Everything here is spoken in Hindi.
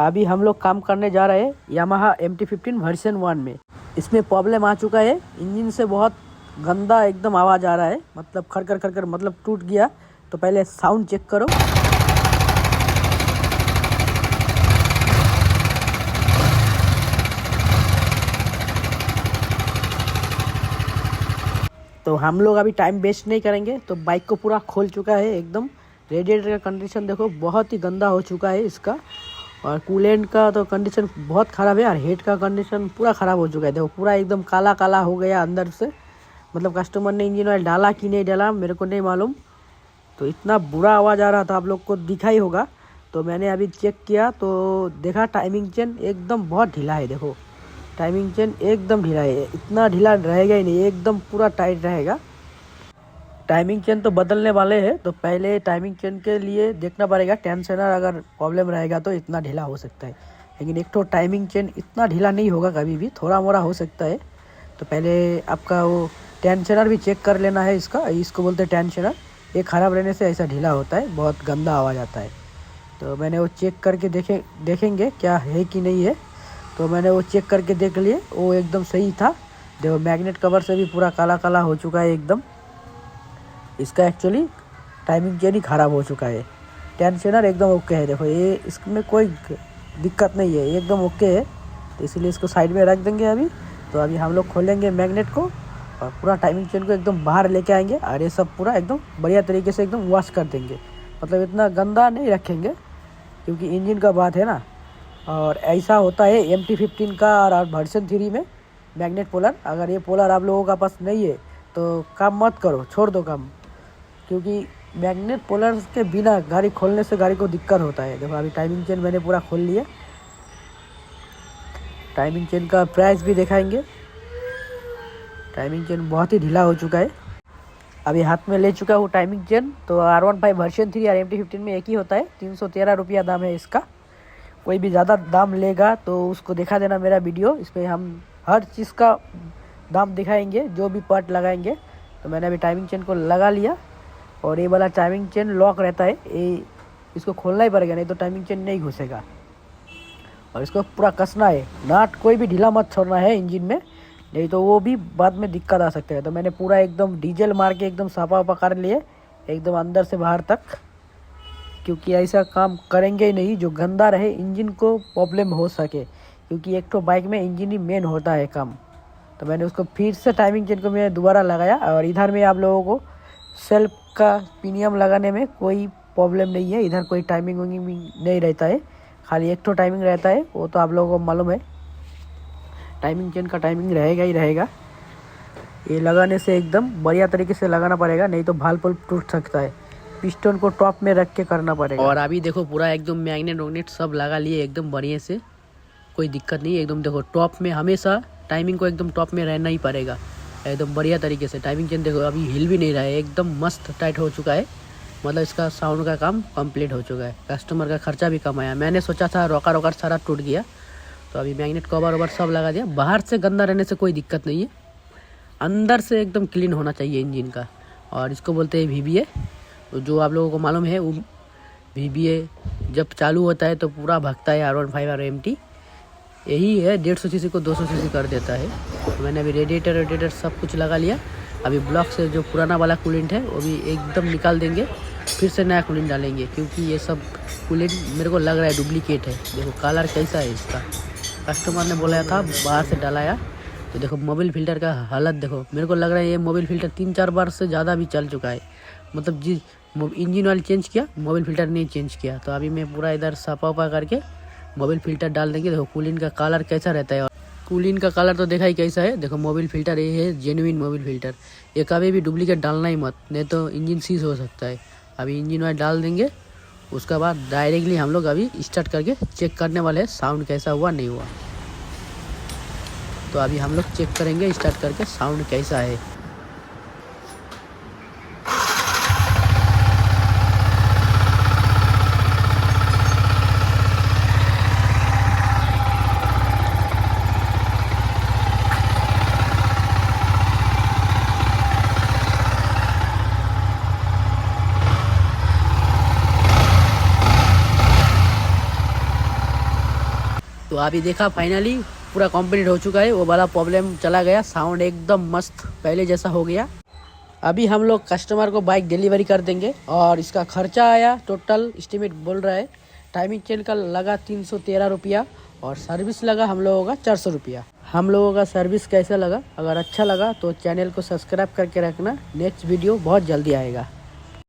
अभी हम लोग काम करने जा रहे हैं यामाहा MT-15 वर्जन 1 में। इसमें प्रॉब्लम आ चुका है, इंजन से बहुत गंदा एकदम आवाज़ आ रहा है, मतलब खड़खड़ खड़खड़ मतलब टूट गया। तो पहले साउंड चेक करो। तो हम लोग अभी टाइम वेस्ट नहीं करेंगे, तो बाइक को पूरा खोल चुका है एकदम। रेडिएटर का कंडीशन देखो बहुत ही गंदा हो चुका है इसका, और कूलेंट का तो कंडीशन बहुत ख़राब है, और हेड का कंडीशन पूरा ख़राब हो चुका है। देखो पूरा एकदम काला काला हो गया अंदर से, मतलब कस्टमर ने इंजन ऑयल डाला कि नहीं डाला मेरे को नहीं मालूम। तो इतना बुरा आवाज़ आ रहा था, आप लोग को दिखा ही होगा। तो मैंने अभी चेक किया तो देखा टाइमिंग चेन एकदम बहुत ढीला है। देखो टाइमिंग चेन एकदम ढीला है, इतना ढीला रहेगा ही नहीं, एकदम पूरा टाइट रहेगा। टाइमिंग चेन तो बदलने वाले हैं, तो पहले टाइमिंग चेन के लिए देखना पड़ेगा टेंशनर अगर प्रॉब्लम रहेगा तो इतना ढीला हो सकता है। लेकिन एक तो टाइमिंग चेन इतना ढीला नहीं होगा कभी भी, थोड़ा मोड़ा हो सकता है। तो पहले आपका वो टेंशनर भी चेक कर लेना है इसका, इसको बोलते हैं टेंशनर। ये ख़राब रहने से ऐसा ढीला होता है, बहुत गंदा आवाज़ आता है। तो मैंने वो चेक करके देखेंगे क्या है कि नहीं है। तो मैंने वो चेक करके देख लिए, वो एकदम सही था। देखो मैग्नेट कवर से भी पूरा काला काला हो चुका है एकदम। इसका एक्चुअली टाइमिंग चेन ही ख़राब हो चुका है। टेंशनर एकदम ओके है, देखो ये इसमें कोई दिक्कत नहीं है, एकदम ओके है। तो इसीलिए इसको साइड में रख देंगे अभी। तो अभी हम लोग खोलेंगे मैग्नेट को और पूरा टाइमिंग चेन को एकदम बाहर लेके आएंगे, और ये सब पूरा एकदम बढ़िया तरीके से एकदम वॉश कर देंगे। मतलब इतना गंदा नहीं रखेंगे क्योंकि इंजन का बात है ना। और ऐसा होता है MT-15 का और वर्जन 3 में मैग्नेट पोलर। अगर ये पोलर आप लोगों का पास नहीं है तो काम मत करो, छोड़ दो काम, क्योंकि मैग्नेट पोलर के बिना गाड़ी खोलने से गाड़ी को दिक्कत होता है। देखो अभी टाइमिंग चेन मैंने पूरा खोल लिया। टाइमिंग चेन का प्राइस भी दिखाएंगे। टाइमिंग चेन बहुत ही ढीला हो चुका है। अभी हाथ में ले चुका हूँ टाइमिंग चेन। तो R15 वर्जन 3 और MT-15 में एक ही होता है, 313 रुपया दाम है इसका। कोई भी ज़्यादा दाम लेगा तो उसको दिखा देना मेरा वीडियो, इसमें हम हर चीज़ का दाम दिखाएंगे, जो भी पार्ट लगाएंगे। तो मैंने अभी टाइमिंग चेन को लगा लिया, और ये वाला टाइमिंग चेन लॉक रहता है, ये इसको खोलना ही पड़ेगा, नहीं तो टाइमिंग चेन नहीं घुसेगा। और इसको पूरा कसना है, नाट कोई भी ढीला मत छोड़ना है इंजन में, नहीं तो वो भी बाद में दिक्कत आ सकता है। तो मैंने पूरा एकदम डीजल मार के एकदम साफा वापा कर लिए एकदम अंदर से बाहर तक, क्योंकि ऐसा काम करेंगे ही नहीं जो गंदा रहे, इंजन को प्रॉब्लम हो सके, क्योंकि एक तो बाइक में इंजन ही मेन होता है काम। तो मैंने उसको फिर से टाइमिंग चेन को मैं दोबारा लगाया, और इधर में आप लोगों को सेल्फ का पिनियम लगाने में कोई प्रॉब्लम नहीं है। इधर कोई टाइमिंग नहीं रहता है, खाली एक तो टाइमिंग रहता है, वो तो आप लोगों को मालूम है। टाइमिंग चेन का टाइमिंग रहेगा ही रहेगा। ये लगाने से एकदम बढ़िया तरीके से लगाना पड़ेगा, नहीं तो भाल पल्प टूट सकता है। पिस्टन को टॉप में रख के करना पड़ेगा। और अभी देखो पूरा एकदम मैग्नेट वैग्नेट सब लगा लिए एकदम बढ़िया से, कोई दिक्कत नहीं है एकदम। देखो टॉप में हमेशा टाइमिंग को एकदम टॉप में रहना ही पड़ेगा एकदम बढ़िया तरीके से। टाइमिंग चेन देखो अभी हिल भी नहीं रहा है, एकदम मस्त टाइट हो चुका है। मतलब इसका साउंड का काम कंप्लीट हो चुका है, कस्टमर का खर्चा भी कम आया। मैंने सोचा था रॉकर वॉकर सारा टूट गया, तो अभी मैग्नेट कवर ववर सब लगा दिया। बाहर से गंदा रहने से कोई दिक्कत नहीं है, अंदर से एकदम क्लीन होना चाहिए इंजन का। और इसको बोलते हैं VBA। तो जो आप लोगों को मालूम है, वो VBA जब चालू होता है तो पूरा भगता है R15 और MT। यही है 150 सीसी को 200 सीसी कर देता है। तो मैंने अभी रेडिएटर सब कुछ लगा लिया। अभी ब्लॉक से जो पुराना वाला कूलेंट है वो भी एकदम निकाल देंगे, फिर से नया कूलेंट डालेंगे, क्योंकि ये सब कूलेंट मेरे को लग रहा है डुप्लीकेट है। देखो कलर कैसा है इसका, कस्टमर ने बोला था बाहर से डालाया। तो देखो मोबिल फिल्टर का हालत देखो, मेरे को लग रहा है ये मोबिल फिल्टर 3-4 बार से ज़्यादा भी चल चुका है। मतलब जी इंजन ऑयल चेंज किया, मोबिल फिल्टर नहीं चेंज किया। तो अभी मैं पूरा इधर साफा वापा करके मोबिल फिल्टर डाल देंगे। देखो कूलिंग का कलर कैसा रहता है, और कूलिंग का कलर तो देखा ही कैसा है। देखो मोबिल फिल्टर ये है जेन्युइन मोबिल फिल्टर, ये कभी भी डुप्लीकेट डालना ही मत, नहीं तो इंजन सीज हो सकता है। अभी इंजन ऑयल डाल देंगे, उसके बाद डायरेक्टली हम लोग अभी स्टार्ट करके चेक करने वाले हैं साउंड कैसा हुआ नहीं हुआ। तो अभी हम लोग चेक करेंगे स्टार्ट करके साउंड कैसा है। तो अभी देखा फाइनली पूरा कंप्लीट हो चुका है। वो वाला प्रॉब्लम चला गया, साउंड एकदम मस्त पहले जैसा हो गया। अभी हम लोग कस्टमर को बाइक डिलीवरी कर देंगे और इसका खर्चा आया टोटल एस्टिमेट बोल रहा है टाइमिंग चेन का लगा 313 रुपया और सर्विस लगा हम लोगों का 400 रुपया। हम लोगों का सर्विस कैसा लगा? अगर अच्छा लगा तो चैनल को सब्सक्राइब करके रखना, नेक्स्ट वीडियो बहुत जल्दी आएगा।